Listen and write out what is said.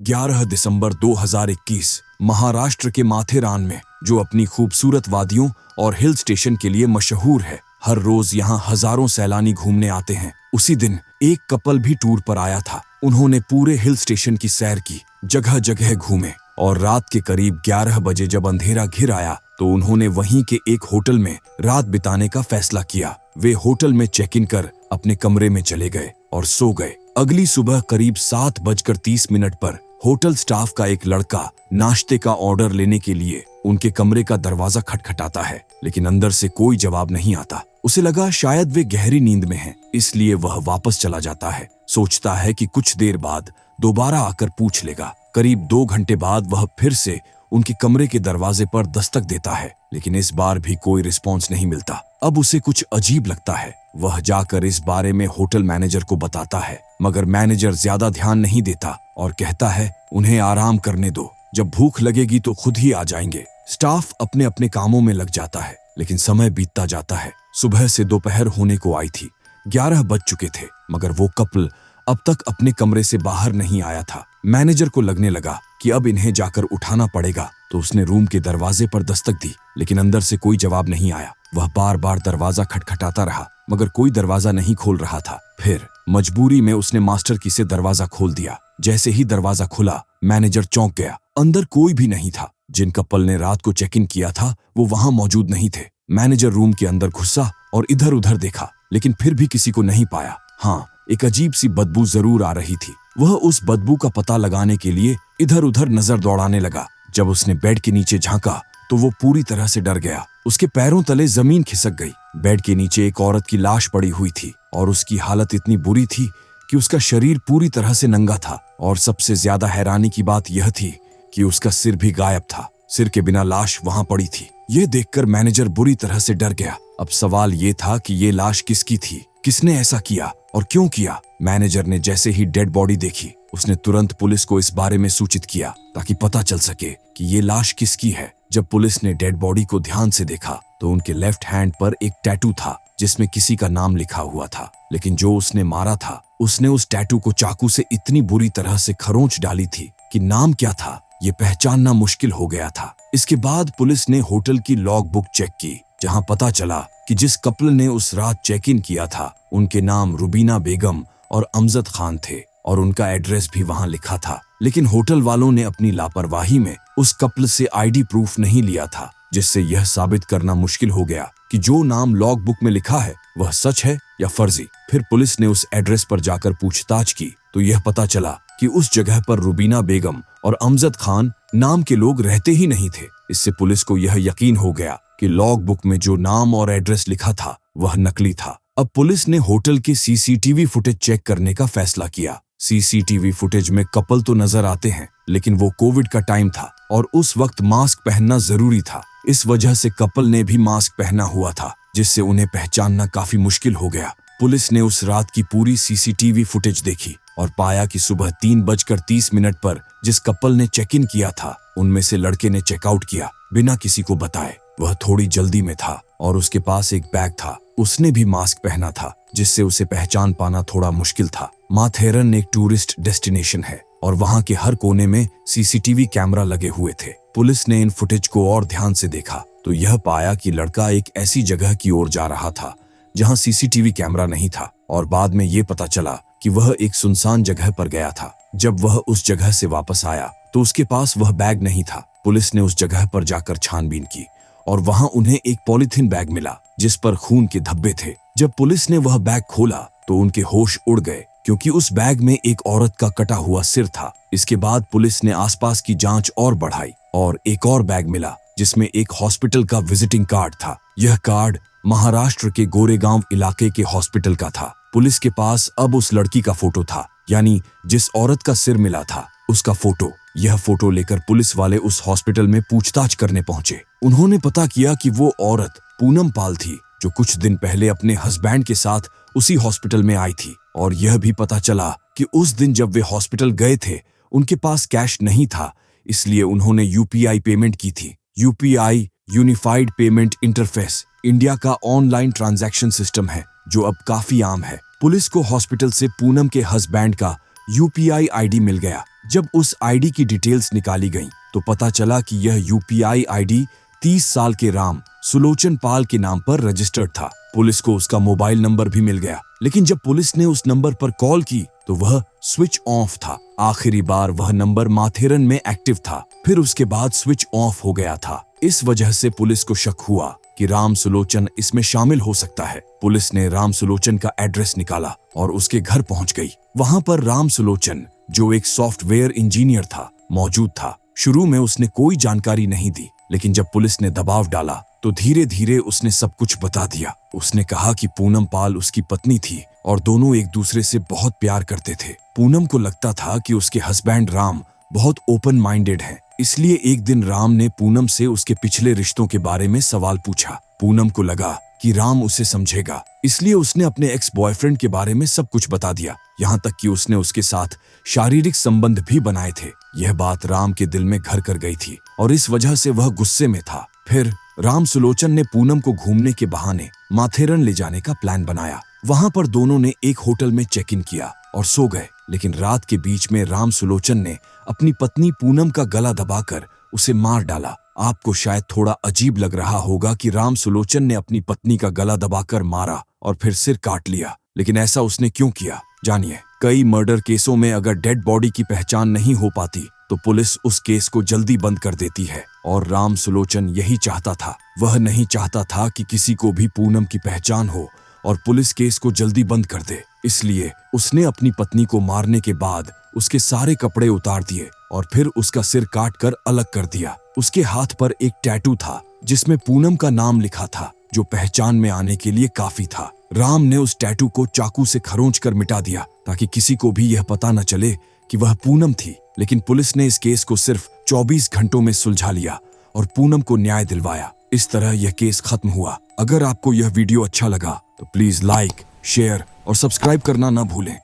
11 दिसंबर 2021 महाराष्ट्र के माथेरान में, जो अपनी खूबसूरत वादियों और हिल स्टेशन के लिए मशहूर है। हर रोज यहाँ हजारों सैलानी घूमने आते हैं। उसी दिन एक कपल भी टूर पर आया था। उन्होंने पूरे हिल स्टेशन की सैर की, जगह जगह घूमे और रात के करीब 11 बजे जब अंधेरा घिर आया तो उन्होंने वहीं के एक होटल में रात बिताने का फैसला किया। वे होटल में चेक इन कर अपने कमरे में चले गए और सो गए। अगली सुबह करीब 7:30 पर होटल स्टाफ का एक लड़का नाश्ते का ऑर्डर लेने के लिए उनके कमरे का दरवाजा खटखटाता है, लेकिन अंदर से कोई जवाब नहीं आता। उसे लगा शायद वे गहरी नींद में हैं, इसलिए वह वापस चला जाता है। सोचता है कि कुछ देर बाद दोबारा आकर पूछ लेगा। करीब 2 घंटे बाद वह फिर से उनके कमरे के दरवाजे पर दस्तक देता है, लेकिन इस बार भी कोई रिस्पॉन्स नहीं मिलता। अब उसे कुछ अजीब लगता है। वह जाकर इस बारे में होटल मैनेजर को बताता है, मगर मैनेजर ज्यादा ध्यान नहीं देता और कहता है उन्हें आराम करने दो, जब भूख लगेगी तो खुद ही आ जाएंगे। स्टाफ अपने अपने कामों में लग जाता है, लेकिन समय बीतता जाता है। सुबह से दोपहर होने को आई थी। 11 बज चुके थे, मगर वो कपल अब तक अपने कमरे से बाहर नहीं आया था। मैनेजर को लगने लगा कि अब इन्हें जाकर उठाना पड़ेगा, तो उसने रूम के दरवाजे पर दस्तक दी, लेकिन अंदर से कोई जवाब नहीं आया। वह बार बार दरवाजा खटखटाता रहा, मगर कोई दरवाजा नहीं खोल रहा था। फिर मजबूरी में उसने मास्टर की से दरवाजा खोल दिया। जैसे ही दरवाजा खुला, मैनेजर चौंक गया। अंदर कोई भी नहीं था। जिन कपल ने रात को चेक इन किया था वो वहां मौजूद नहीं थे। मैनेजर रूम के अंदर घुसा और इधर उधर देखा, लेकिन फिर भी किसी को नहीं पाया। हाँ, एक अजीब सी बदबू जरूर आ रही थी। वह उस बदबू का पता लगाने के लिए इधर उधर नजर दौड़ाने लगा। जब उसने बेड के नीचे झांका तो वो पूरी तरह से डर गया। उसके पैरों तले जमीन खिसक गई। बेड के नीचे एक औरत की लाश पड़ी हुई थी और उसकी हालत इतनी बुरी थी कि उसका शरीर पूरी तरह से नंगा था। और सबसे ज्यादा हैरानी की बात यह थी कि उसका सिर भी गायब था। सिर के बिना लाश वहां पड़ी थी। ये देखकर मैनेजर बुरी तरह से डर गया। अब सवाल ये था कि ये लाश किसकी थी, किसने ऐसा किया और क्यों किया। मैनेजर ने जैसे ही डेड बॉडी देखी, उसने तुरंत पुलिस को इस बारे में सूचित किया ताकि पता चल सके कि ये लाश किसकी है। जब पुलिस ने डेड बॉडी को ध्यान से देखा तो उनके लेफ्ट हैंड पर एक टैटू था जिसमें किसी का नाम लिखा हुआ था, लेकिन जो उसने मारा था उसने उस टैटू को चाकू से इतनी बुरी तरह से खरोंच डाली थी कि नाम क्या था ये पहचानना मुश्किल हो गया था। इसके बाद पुलिस ने होटल की लॉग बुक चेक की, जहां पता चला कि जिस कपल ने उस रात चेक इन किया था उनके नाम रुबीना बेगम और अमजद खान थे और उनका एड्रेस भी वहां लिखा था। लेकिन होटल वालों ने अपनी लापरवाही में उस कपल से आईडी प्रूफ नहीं लिया था, जिससे यह साबित करना मुश्किल हो गया कि जो नाम लॉग बुक में लिखा है वह सच है या फर्जी। फिर पुलिस ने उस एड्रेस पर जाकर पूछताछ की तो यह पता चला कि उस जगह पर रुबीना बेगम और अमजद खान नाम के लोग रहते ही नहीं थे। इससे पुलिस को यह यकीन हो गया कि लॉग बुक में जो नाम और एड्रेस लिखा था वह नकली था। अब पुलिस ने होटल के सीसीटीवी फुटेज चेक करने का फैसला किया। सीसीटीवी फुटेज में कपल तो नजर आते हैं, लेकिन वो कोविड का टाइम था और उस वक्त मास्क पहनना जरूरी था। इस वजह से कपल ने भी मास्क पहना हुआ था, जिससे उन्हें पहचानना काफी मुश्किल हो गया। पुलिस ने उस रात की पूरी सीसीटीवी फुटेज देखी और पाया कि सुबह 3:30 पर जिस कपल ने चेक इन किया था उनमें से लड़के ने चेकआउट किया बिना किसी को बताए। वह थोड़ी जल्दी में था और उसके पास एक बैग था। उसने भी मास्क पहना था, जिससे उसे पहचान पाना थोड़ा मुश्किल था। माथेरन एक टूरिस्ट डेस्टिनेशन है और वहां के हर कोने में सीसीटीवी कैमरा लगे हुए थे। पुलिस ने इन फुटेज को और ध्यान से देखा तो यह पाया कि लड़का एक ऐसी जगह की ओर जा रहा था जहां सीसीटीवी कैमरा नहीं था, और बाद में ये पता चला कि वह एक सुनसान जगह पर गया था। जब वह उस जगह से वापस आया तो उसके पास वह बैग नहीं था। पुलिस ने उस जगह पर जाकर छानबीन की और वहां उन्हें एक पॉलीथीन बैग मिला जिस पर खून के धब्बे थे। जब पुलिस ने वह बैग खोला तो उनके होश उड़ गए, क्योंकि उस बैग में एक औरत का कटा हुआ सिर था। इसके बाद पुलिस ने आसपास की जांच और बढ़ाई और एक और बैग मिला जिसमें एक हॉस्पिटल का विजिटिंग कार्ड था। यह कार्ड महाराष्ट्र के गोरेगांव इलाके के हॉस्पिटल का था। पुलिस के पास अब उस लड़की का फोटो था, यानी जिस औरत का सिर मिला था उसका फोटो। यह फोटो लेकर पुलिस वाले उस हॉस्पिटल में पूछताछ करने पहुंचे। उन्होंने पता किया कि वो औरत पूनम पाल थी, जो कुछ दिन पहले अपने हस्बैंड के साथ उसी हॉस्पिटल में आई थी। और यह भी पता चला कि उस दिन जब वे हॉस्पिटल गए थे उनके पास कैश नहीं था, इसलिए उन्होंने यूपीआई पेमेंट की थी। UPI unified payment interface India का ऑनलाइन ट्रांजैक्शन सिस्टम है, जो अब काफी आम है। पुलिस को हॉस्पिटल से पूनम के हस्बैंड का यूपीआई आईडी मिल गया। जब उस आईडी की डिटेल्स निकाली गईं, तो पता चला कि यह यूपीआई आईडी 30 साल के राम सुलोचन पाल के नाम पर रजिस्टर्ड था। पुलिस को उसका मोबाइल नंबर भी मिल गया, लेकिन जब पुलिस ने उस नंबर पर कॉल की तो वह स्विच ऑफ था। आखिरी बार वह नंबर माथेरन में एक्टिव था, फिर उसके बाद स्विच ऑफ हो गया था। इस वजह से पुलिस को शक हुआ कि राम सुलोचन इसमें शामिल हो सकता है। पुलिस ने राम सुलोचन का एड्रेस निकाला और उसके घर पहुंच गई। वहां पर राम सुलोचन, जो एक सॉफ्टवेयर इंजीनियर था, मौजूद था। शुरू में उसने कोई जानकारी नहीं दी, लेकिन जब पुलिस ने दबाव डाला तो धीरे धीरे उसने सब कुछ बता दिया। उसने कहा कि पूनम पाल उसकी पत्नी थी और दोनों एक दूसरे से बहुत प्यार करते थे। पूनम को लगता था कि उसके हस्बैंड राम बहुत ओपन माइंडेड हैं, इसलिए एक दिन राम ने पूनम से उसके पिछले रिश्तों के बारे में सवाल पूछा। पूनम को लगा कि राम उसे समझेगा, इसलिए उसने अपने एक्स बॉयफ्रेंड के बारे में सब कुछ बता दिया, यहाँ तक कि उसने उसके साथ शारीरिक संबंध भी बनाए थे। यह बात राम के दिल में घर कर गई थी और इस वजह से वह गुस्से में था। फिर राम सुलोचन ने पूनम को घूमने के बहाने माथेरन ले जाने का प्लान बनाया। वहां पर दोनों ने एक होटल में चेक इन किया और सो गए, लेकिन रात के बीच में राम सुलोचन ने अपनी पत्नी पूनम का गला दबाकर उसे मार डाला। आपको शायद थोड़ा अजीब लग रहा होगा कि राम सुलोचन ने अपनी पत्नी का गला दबाकर मारा और फिर सिर काट लिया, लेकिन ऐसा उसने क्यों किया, जानिए। कई मर्डर केसों में अगर डेड बॉडी की पहचान नहीं हो पाती तो पुलिस उस केस को जल्दी बंद कर देती है, और राम सुलोचन यही चाहता था। वह नहीं चाहता था कि किसी को भी पूनम की पहचान हो और पुलिस केस को जल्दी बंद कर दे। इसलिए उसने अपनी पत्नी को मारने के बाद उसके सारे कपड़े उतार दिए और फिर उसका सिर काट कर अलग कर दिया। उसके हाथ पर एक टैटू था जिसमें पूनम का नाम लिखा था, जो पहचान में आने के लिए काफी था। राम ने उस टैटू को चाकू से खरोंच कर मिटा दिया ताकि किसी को भी यह पता न चले कि वह पूनम थी। लेकिन पुलिस ने इस केस को सिर्फ 24 घंटों में सुलझा लिया और पूनम को न्याय दिलवाया। इस तरह यह केस खत्म हुआ। अगर आपको यह वीडियो अच्छा लगा तो प्लीज लाइक, शेयर और सब्सक्राइब करना ना भूलें।